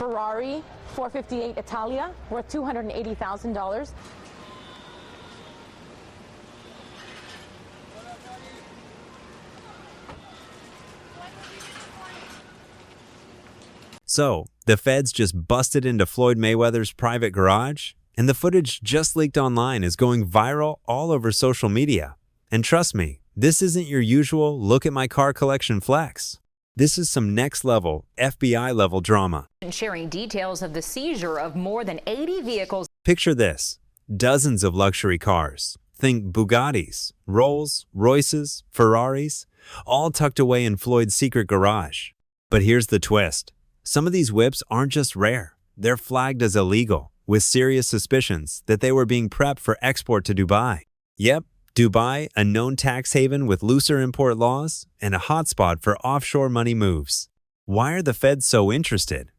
Ferrari 458 Italia worth $280,000. So, the feds just busted into Floyd Mayweather's private garage, and the footage just leaked online is going viral all over social media. And trust me, this isn't your usual look at my car collection flex. This is some next-level, FBI-level drama. Sharing details of the seizure of more than 80 vehicles. Picture this, dozens of luxury cars. Think Bugattis, Rolls, Royces, Ferraris, all tucked away in Floyd's secret garage. But here's the twist. Some of these whips aren't just rare, they're flagged as illegal, with serious suspicions that they were being prepped for export to Dubai. Yep, Dubai, a known tax haven with looser import laws and a hotspot for offshore money moves. Why are the feds so interested?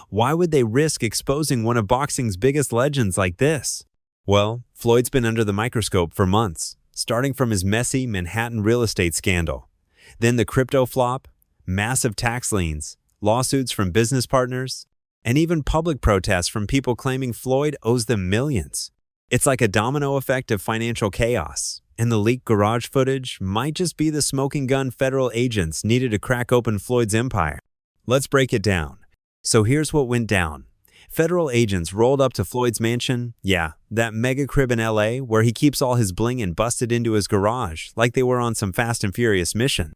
Why would they risk exposing one of boxing's biggest legends like this? Well, Floyd's been under the microscope for months, starting from his messy Manhattan real estate scandal. Then the crypto flop, massive tax liens, lawsuits from business partners, and even public protests from people claiming Floyd owes them millions. It's like a domino effect of financial chaos, and the leaked garage footage might just be the smoking gun federal agents needed to crack open Floyd's empire. Let's break it down. So here's what went down. Federal agents rolled up to Floyd's mansion, yeah, that mega crib in LA where he keeps all his bling, and busted into his garage like they were on some Fast and Furious mission.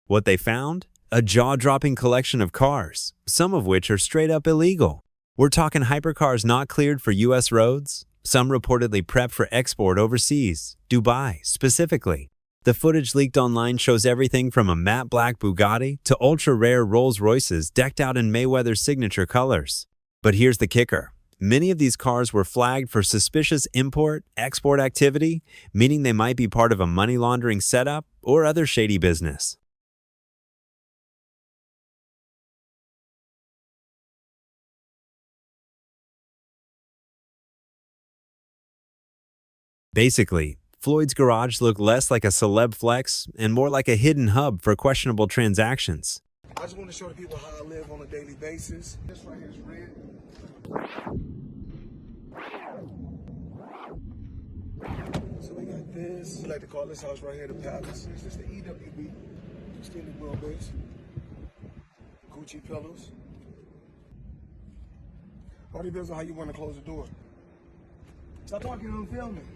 What they found? A jaw-dropping collection of cars, some of which are straight up illegal. We're talking hypercars not cleared for US roads, some reportedly prepped for export overseas, Dubai specifically. The footage leaked online shows everything from a matte black Bugatti to ultra-rare Rolls-Royces decked out in Mayweather's signature colors. But here's the kicker. Many of these cars were flagged for suspicious import-export activity, meaning they might be part of a money laundering setup or other shady business. Basically, Floyd's garage looked less like a celeb flex and more like a hidden hub for questionable transactions. I just want to show the people how I live on a daily basis. This right here is red. So we got this. We like to call this house right here the Palace. This is the EWB, extended wheelbase. Gucci pillows. All depends on how you want to close the door. Stop talking and I'm filming.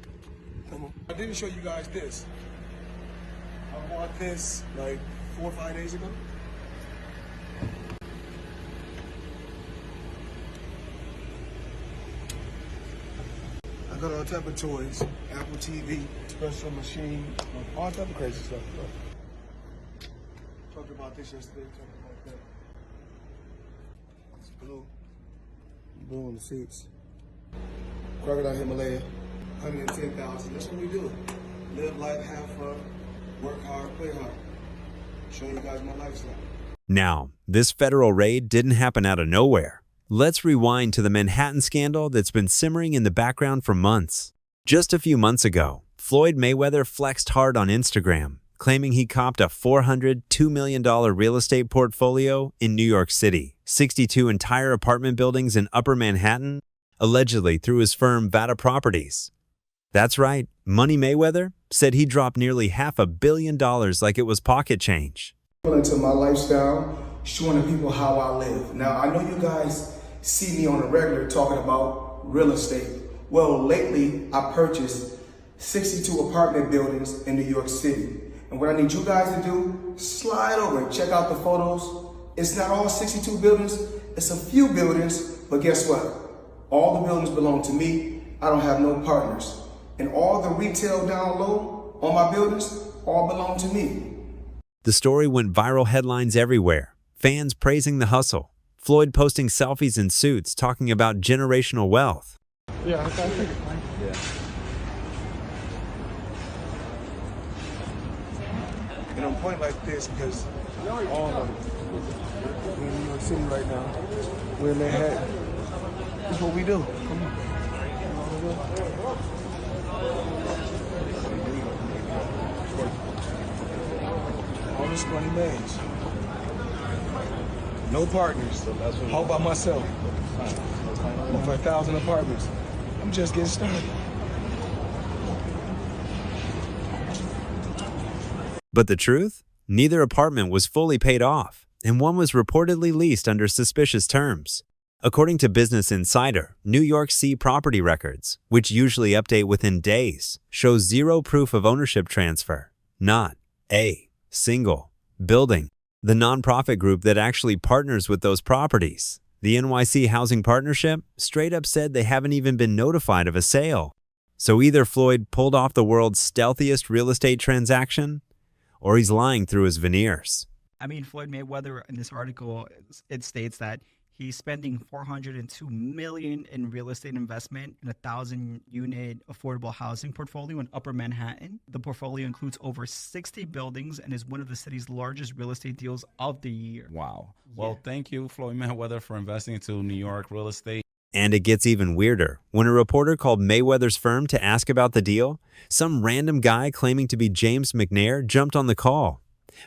I didn't show you guys this. I bought this like 4 or 5 days ago. I got all type of toys, Apple TV, espresso machine, all type of crazy stuff. Talked about this yesterday, talked about that. It's blue on the seats. Crocodile Himalaya. 110,000. That's what we do. Live life, have fun, work hard, play hard. Showing you guys my lifestyle. Now, this federal raid didn't happen out of nowhere. Let's rewind to the Manhattan scandal that's been simmering in the background for months. Just a few months ago, Floyd Mayweather flexed hard on Instagram, claiming he copped a $402 million real estate portfolio in New York City, 62 entire apartment buildings in Upper Manhattan, allegedly through his firm Vata Properties. That's right, Money Mayweather said he dropped nearly $500 million like it was pocket change. Into my lifestyle, showing the people how I live. Now, I know you guys see me on a regular talking about real estate. Well, lately, I purchased 62 apartment buildings in New York City. And what I need you guys to do, slide over and check out the photos It's not all 62 buildings, it's a few buildings, but guess what? All the buildings belong to me. I don't have no partners. And all the retail down low on my buildings all belong to me. The story went viral, headlines everywhere, fans praising the hustle, Floyd posting selfies in suits talking about generational wealth. Yeah, I figured. Yeah. And I'm pointing like this because all of them, we're in New York City right now. We're in Manhattan. This is what we do. Come on. All this money made. No partners. All by myself. Over 1,000 apartments. I'm just getting started. But the truth? Neither apartment was fully paid off, and one was reportedly leased under suspicious terms. According to Business Insider, New York City property records, which usually update within days, show zero proof of ownership transfer. Not a single building. The nonprofit group that actually partners with those properties, the NYC Housing Partnership, straight up said they haven't even been notified of a sale. So either Floyd pulled off the world's stealthiest real estate transaction, or he's lying through his veneers. I mean, Floyd Mayweather, in this article, it states that he's spending $402 million in real estate investment in a 1,000-unit affordable housing portfolio in Upper Manhattan. The portfolio includes over 60 buildings and is one of the city's largest real estate deals of the year. Wow. Well, thank you, Floyd Mayweather, for investing into New York real estate. And it gets even weirder. When a reporter called Mayweather's firm to ask about the deal, some random guy claiming to be James McNair jumped on the call.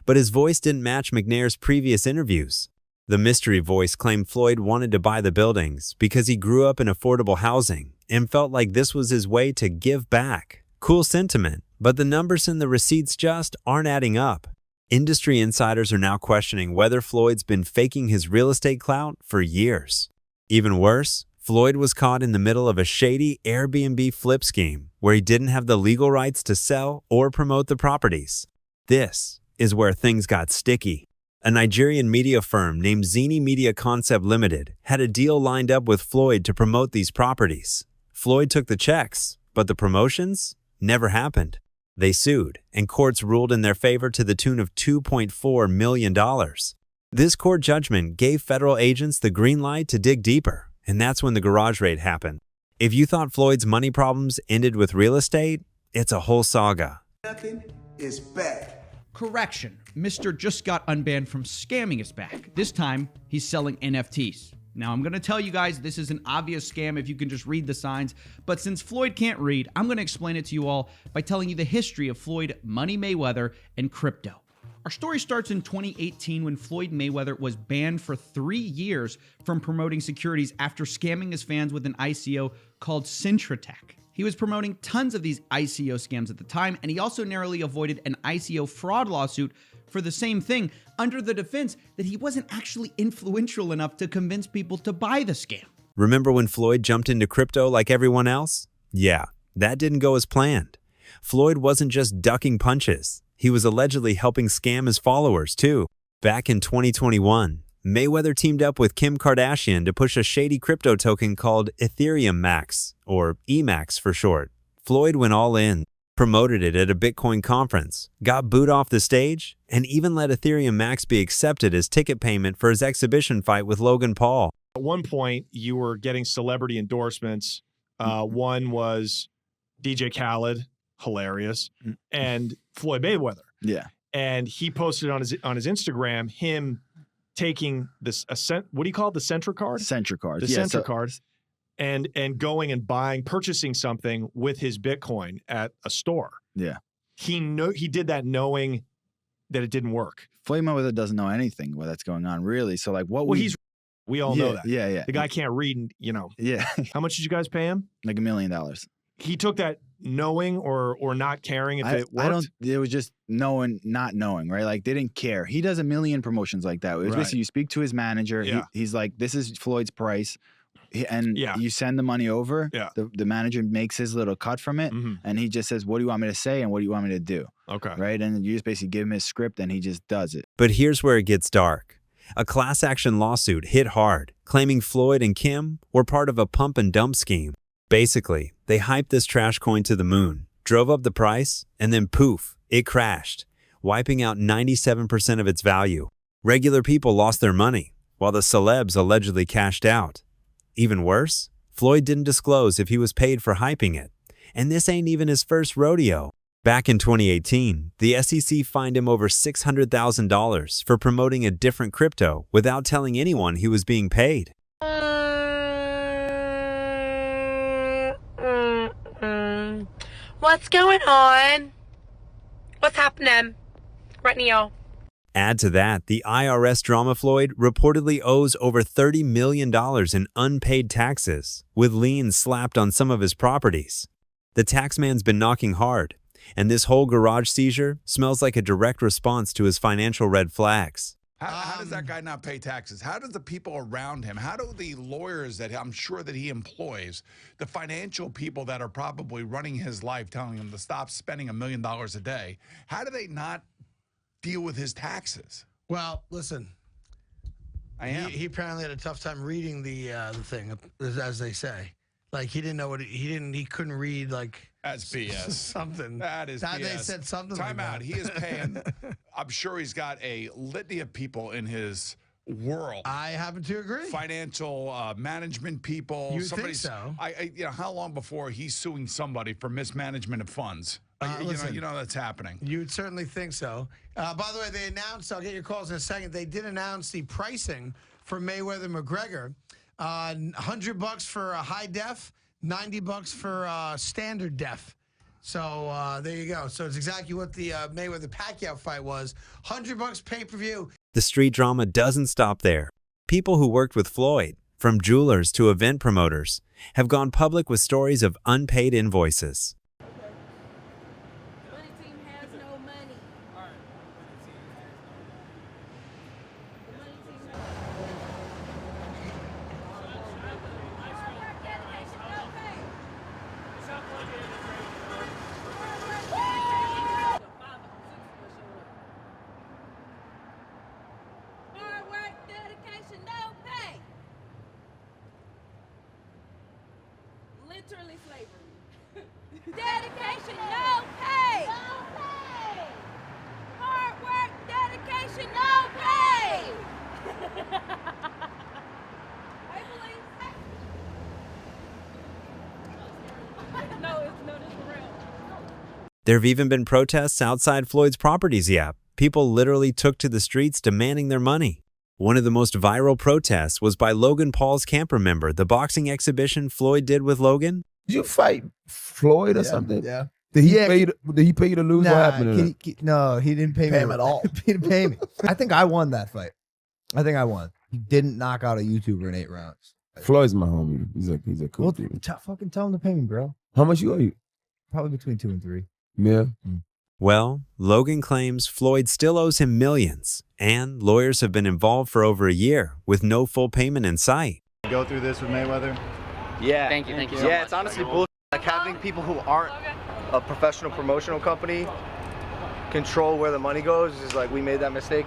But his voice didn't match McNair's previous interviews. The mystery voice claimed Floyd wanted to buy the buildings because he grew up in affordable housing and felt like this was his way to give back. Cool sentiment, but the numbers in the receipts just aren't adding up. Industry insiders are now questioning whether Floyd's been faking his real estate clout for years. Even worse, Floyd was caught in the middle of a shady Airbnb flip scheme where he didn't have the legal rights to sell or promote the properties. This is where things got sticky. A Nigerian media firm named Zini Media Concept Limited had a deal lined up with Floyd to promote these properties. Floyd took the checks, but the promotions never happened. They sued, and courts ruled in their favor to the tune of $2.4 million. This court judgment gave federal agents the green light to dig deeper, and that's when the garage raid happened. If you thought Floyd's money problems ended with real estate, it's a whole saga. Nothing is back. Correction, Mr. just got unbanned from scamming is back. This time, he's selling NFTs. Now, I'm going to tell you guys this is an obvious scam if you can just read the signs, but since Floyd can't read, I'm going to explain it to you all by telling you the history of Floyd Money Mayweather and crypto. Our story starts in 2018 when Floyd Mayweather was banned for 3 years from promoting securities after scamming his fans with an ICO called Centratech. He was promoting tons of these ICO scams at the time, and he also narrowly avoided an ICO fraud lawsuit for the same thing under the defense that he wasn't actually influential enough to convince people to buy the scam. Remember when Floyd jumped into crypto like everyone else? Yeah, that didn't go as planned. Floyd wasn't just ducking punches. He was allegedly helping scam his followers too. Back in 2021, Mayweather teamed up with Kim Kardashian to push a shady crypto token called Ethereum Max, or EMAX for short. Floyd went all in, promoted it at a Bitcoin conference, got booed off the stage, and even let Ethereum Max be accepted as ticket payment for his exhibition fight with Logan Paul. At one point, you were getting celebrity endorsements. One was DJ Khaled, hilarious, and Floyd Mayweather. Yeah. And he posted on his Instagram him taking this what do you call it? The Centra card? Centra card. The Centra cards. And going and purchasing something with his Bitcoin at a store. Yeah. He did that knowing that it didn't work. Floyd Mayweather doesn't know anything what that's going on, really. So like what we all know that. Yeah, yeah. The guy can't read, Yeah. How much did you guys pay him? Like $1 million. He took that knowing or not caring if it worked? It was just knowing, not knowing, right? Like they didn't care. He does a million promotions like that. It was basically you speak to his manager. Yeah. He's like, this is Floyd's price. And you send the money over. Yeah. The manager makes his little cut from it. Mm-hmm. And he just says, what do you want me to say? And what do you want me to do? Okay. Right. And you just basically give him his script and he just does it. But here's where it gets dark. A class action lawsuit hit hard, claiming Floyd and Kim were part of a pump and dump scheme. Basically, they hyped this trash coin to the moon, drove up the price, and then poof, it crashed, wiping out 97% of its value. Regular people lost their money, while the celebs allegedly cashed out. Even worse, Floyd didn't disclose if he was paid for hyping it. And this ain't even his first rodeo. Back in 2018, the SEC fined him over $600,000 for promoting a different crypto without telling anyone he was being paid. What's going on? What's happening right now? Add to that, the IRS drama Floyd reportedly owes over $30 million in unpaid taxes, with liens slapped on some of his properties. The taxman's been knocking hard, and this whole garage seizure smells like a direct response to his financial red flags. How does that guy not pay taxes? How do the people around him, how do the lawyers that I'm sure that he employs, the financial people that are probably running his life, telling him to stop spending $1 million a day, how do they not deal with his taxes? Well, listen, he apparently had a tough time reading the thing, as they say. Like he didn't know what he couldn't read like that's BS. Something. That is BS. They said something Time like out. that. He is paying. I'm sure he's got a litany of people in his world. I happen to agree. Financial management people. You think so? How long before he's suing somebody for mismanagement of funds? You know that's happening. You'd certainly think so. By the way, they announced, I'll get your calls in a second, they did announce the pricing for Mayweather-McGregor. $100 for a high def, $90 for standard def. So there you go. So it's exactly what the Mayweather-Pacquiao fight was. $100 pay-per-view. The street drama doesn't stop there. People who worked with Floyd, from jewelers to event promoters, have gone public with stories of unpaid invoices. Literally slavery. Dedication, no pay. No pay. Hard work, dedication, no pay. No, this is real. There have even been protests outside Floyd's properties yet. People literally took to the streets demanding their money. One of the most viral protests was by Logan Paul's camp. Remember the boxing exhibition Floyd did with Logan? Did you fight Floyd or something? Yeah. Did he pay you to lose? What happened to No, he didn't pay me him at all. He didn't pay me. I think I won that fight. I think I won. He didn't knock out a YouTuber in 8 rounds. Floyd's my homie. He's a cool dude. Fucking tell him to pay me, bro. How much you owe you? Probably between 2 and 3. Yeah. Well, Logan claims Floyd still owes him millions, and lawyers have been involved for over a year with no full payment in sight. Go through this with Mayweather? Yeah. Thank you so much. Yeah, it's honestly bullshit. Like having people who aren't a professional promotional company control where the money goes is like, we made that mistake.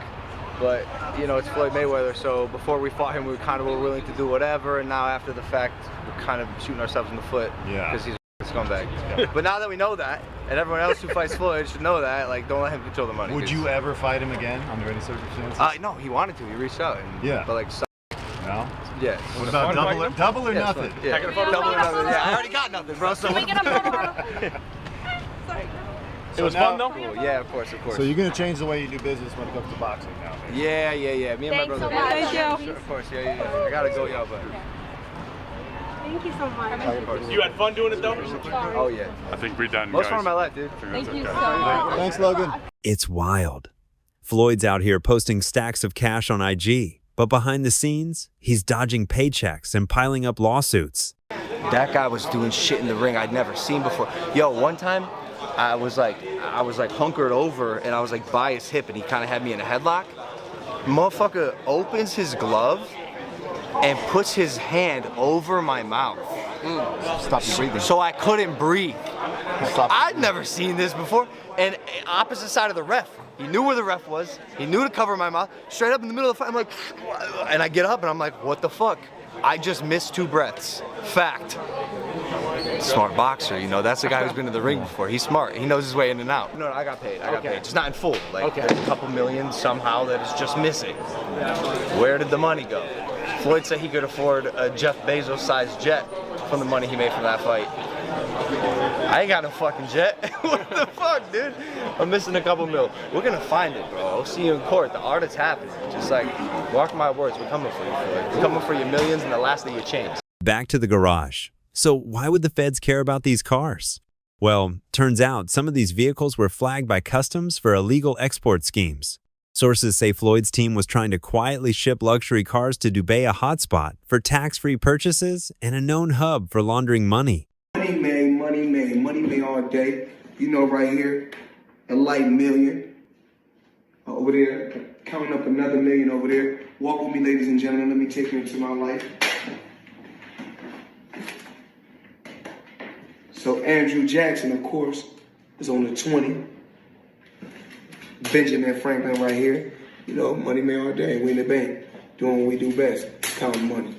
But, you know, it's Floyd Mayweather, so before we fought him, we kind of were willing to do whatever, and now after the fact, we're kind of shooting ourselves in the foot because he's a scumbag. But now that we know that, and everyone else who fights Floyd should know that, like, don't let him control the money. Would you ever fight him again under any circumstances? No, he wanted to. He reached out. And, Yeah. But, like, no? Yeah. What about double or Yeah, nothing? Yeah. Double or nothing. Yeah, I already got nothing, bro. So Can we get a photo? It was fun though? Cool. Yeah, of course. So you're going to change the way you do business when it comes to boxing now? Yeah. Me and my brother. Thank you. Sure, of course, yeah. I gotta go, y'all, but. Thank you so much. You had fun doing it though? Oh yeah. I think we're done, Most fun of my life, dude. Thank you so much. Thanks, Logan. It's wild. Floyd's out here posting stacks of cash on IG, but behind the scenes, he's dodging paychecks and piling up lawsuits. That guy was doing shit in the ring I'd never seen before. Yo, one time, I was like hunkered over and I was like by his hip and he kind of had me in a headlock. Motherfucker opens his glove and puts his hand over my mouth. Stop you breathing. So I couldn't breathe. I'd never seen this before. And opposite side of the ref, He knew where the ref was. He knew to cover my mouth. Straight up in the middle of the fight, I'm like, and I get up and I'm like, what the fuck? I just missed 2 breaths. Fact. Smart boxer, you know, that's the guy who's been to the ring before. He's smart. He knows his way in and out. No, I got paid. I got paid. Just not in full. Like, there's a couple million somehow that is just missing. Where did the money go? Floyd said he could afford a Jeff Bezos-sized jet from the money he made from that fight. I ain't got no fucking jet. What the fuck, dude? I'm missing a couple mil. We're gonna find it, bro. I'll see you in court. The art is happening. Just like, mark my words, we're coming for you, Floyd. We're coming for your millions and the last of your chains. Back to the garage. So why would the feds care about these cars? Well, turns out some of these vehicles were flagged by customs for illegal export schemes. Sources say Floyd's team was trying to quietly ship luxury cars to Dubai, a hotspot for tax-free purchases and a known hub for laundering money. Money made, money made, money made all day. You know, right here, a light million. Over there, counting up another million over there. Walk with me, ladies and gentlemen. Let me take you into my life. So Andrew Jackson, of course, is on the 20. Benjamin Franklin right here. You know, money made all day. We in the bank, doing what we do best, counting money.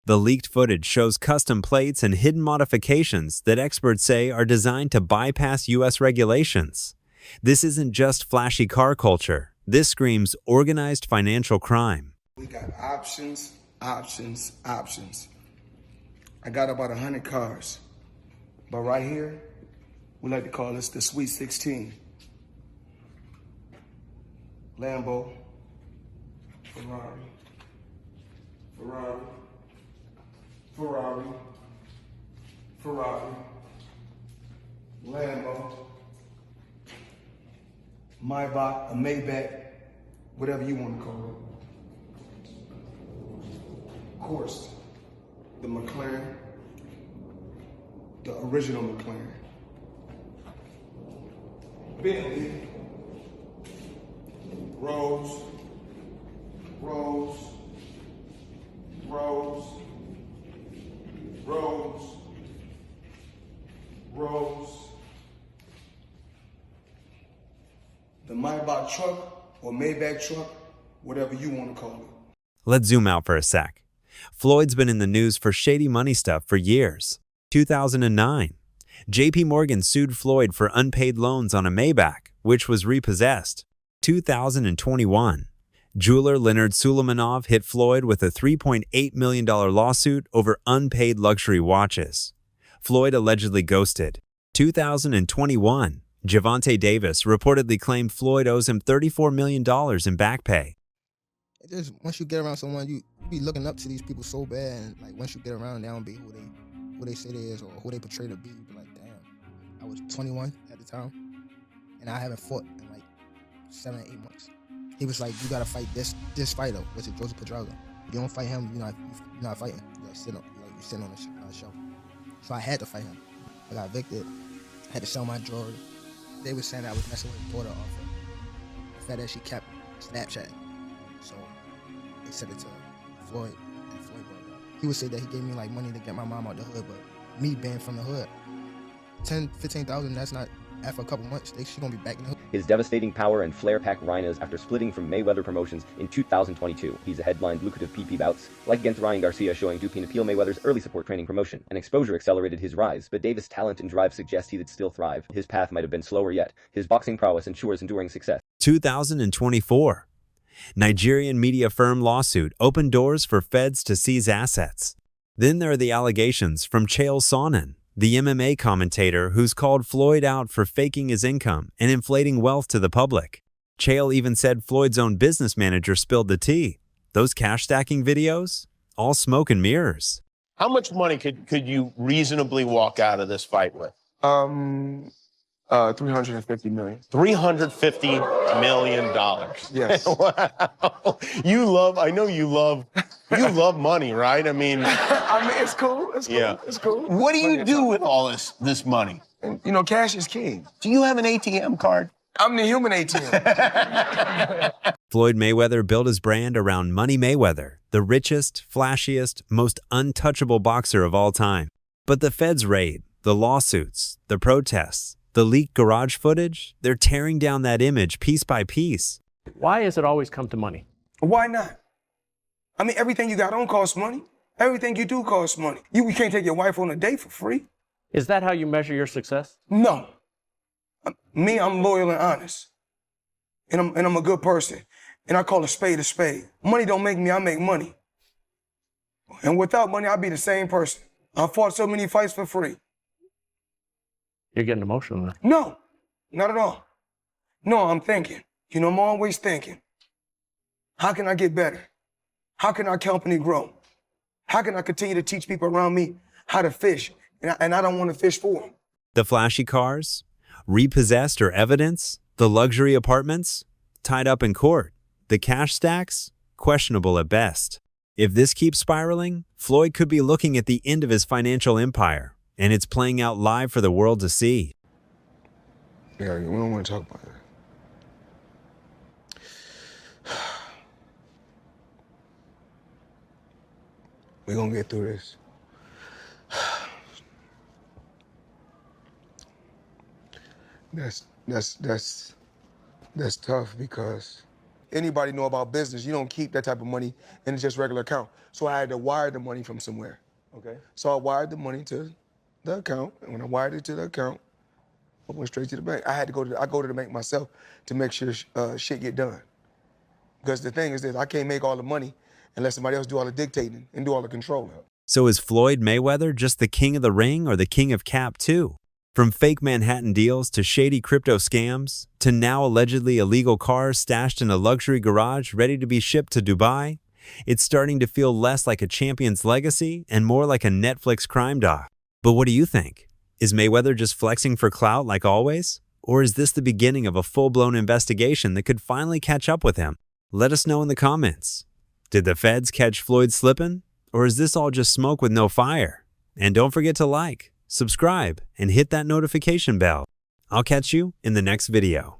The leaked footage shows custom plates and hidden modifications that experts say are designed to bypass U.S. regulations. This isn't just flashy car culture. This screams organized financial crime. We got options, options, options. I got about 100 cars. But right here, we like to call this the Sweet 16. Lambo, Ferrari, Ferrari, Ferrari, Ferrari, Lambo, Maybach, a Maybach, whatever you want to call it. Of course, the McLaren, the original McLaren. Bentley, Rolls, Rolls, Rolls, Rolls, Rolls. The Maybach truck or Maybach truck, whatever you want to call it. Let's zoom out for a sec. Floyd's been in the news for shady money stuff for years. 2009, JP Morgan sued Floyd for unpaid loans on a Maybach, which was repossessed. 2021, jeweler Leonard Sulaimanoff hit Floyd with a $3.8 million lawsuit over unpaid luxury watches. Floyd allegedly ghosted. 2021, Javante Davis reportedly claimed Floyd owes him $34 million in back pay. Just once you get around someone, you be looking up to these people so bad, and like once you get around, they don't be who they say they is or who they portray to be. You be like, damn, I was 21 at the time, and I haven't fought in like 7 or 8 months. He was like, you gotta fight this fighter, which is Joseph Pedraza. You don't fight him, you're not fighting. You're sitting on the show. So I had to fight him. I got evicted. I had to sell my jewelry. They were saying that I was messing with his daughter off of FEDS. She kept Snapchat. So they said it to Floyd, and Floyd brought it up. He would say that he gave me like money to get my mom out the hood, but me being from the hood, 10, 15,000, that's not, after a couple months, she gonna be back in the hood. His devastating power and flair-packed rhinos after splitting from Mayweather Promotions in 2022. He's headlined lucrative PP bouts, like against Ryan Garcia showing Dupin appeal Mayweather's early support training promotion. An exposure accelerated his rise, but Davis' talent and drive suggest he'd still thrive. His path might have been slower yet. His boxing prowess ensures enduring success. 2024, Nigerian media firm lawsuit opened doors for feds to seize assets. Then there are the allegations from Chael Sonnen, the MMA commentator who's called Floyd out for faking his income and inflating wealth to the public. Chael even said Floyd's own business manager spilled the tea. Those cash stacking videos? All smoke and mirrors. How much money could you reasonably walk out of this fight with? 350 million. $350 million. Yes. Wow. I know you love money, right? I mean, it's cool. It's cool. Yeah. It's cool. What do you do with all this money? And, cash is king. Do you have an ATM card? I'm the human ATM. Floyd Mayweather built his brand around Money Mayweather, the richest, flashiest, most untouchable boxer of all time. But the Feds raid, the lawsuits, the protests, the leaked garage footage, they're tearing down that image piece by piece. Why has it always come to money? Why not? I mean, everything you got on costs money. Everything you do costs money. You can't take your wife on a date for free. Is that how you measure your success? No. I'm loyal and honest. And I'm a good person. And I call a spade a spade. Money don't make me, I make money. And without money, I'd be the same person. I fought so many fights for free. You're getting emotional now. No, not at all. No, I'm thinking. You know, I'm always thinking. How can I get better? How can our company grow? How can I continue to teach people around me how to fish? And I don't want to fish for them. The flashy cars, repossessed or evidence, the luxury apartments, tied up in court, the cash stacks, questionable at best. If this keeps spiraling, Floyd could be looking at the end of his financial empire, and it's playing out live for the world to see. Yeah, we don't want to talk about that. We're gonna get through this. That's tough because anybody know about business, you don't keep that type of money in just regular account. So I had to wire the money from somewhere. Okay. So I wired the money to the account, and when I wired it to the account, I went straight to the bank. I go to the bank myself to make sure shit get done. Because the thing is that I can't make all the money unless somebody else do all the dictating and do all the controlling. So is Floyd Mayweather just the king of the ring or the king of cap too? From fake Manhattan deals to shady crypto scams to now allegedly illegal cars stashed in a luxury garage ready to be shipped to Dubai, it's starting to feel less like a champion's legacy and more like a Netflix crime doc. But what do you think? Is Mayweather just flexing for clout like always? Or is this the beginning of a full-blown investigation that could finally catch up with him? Let us know in the comments. Did the feds catch Floyd slipping? Or is this all just smoke with no fire? And don't forget to like, subscribe, and hit that notification bell. I'll catch you in the next video.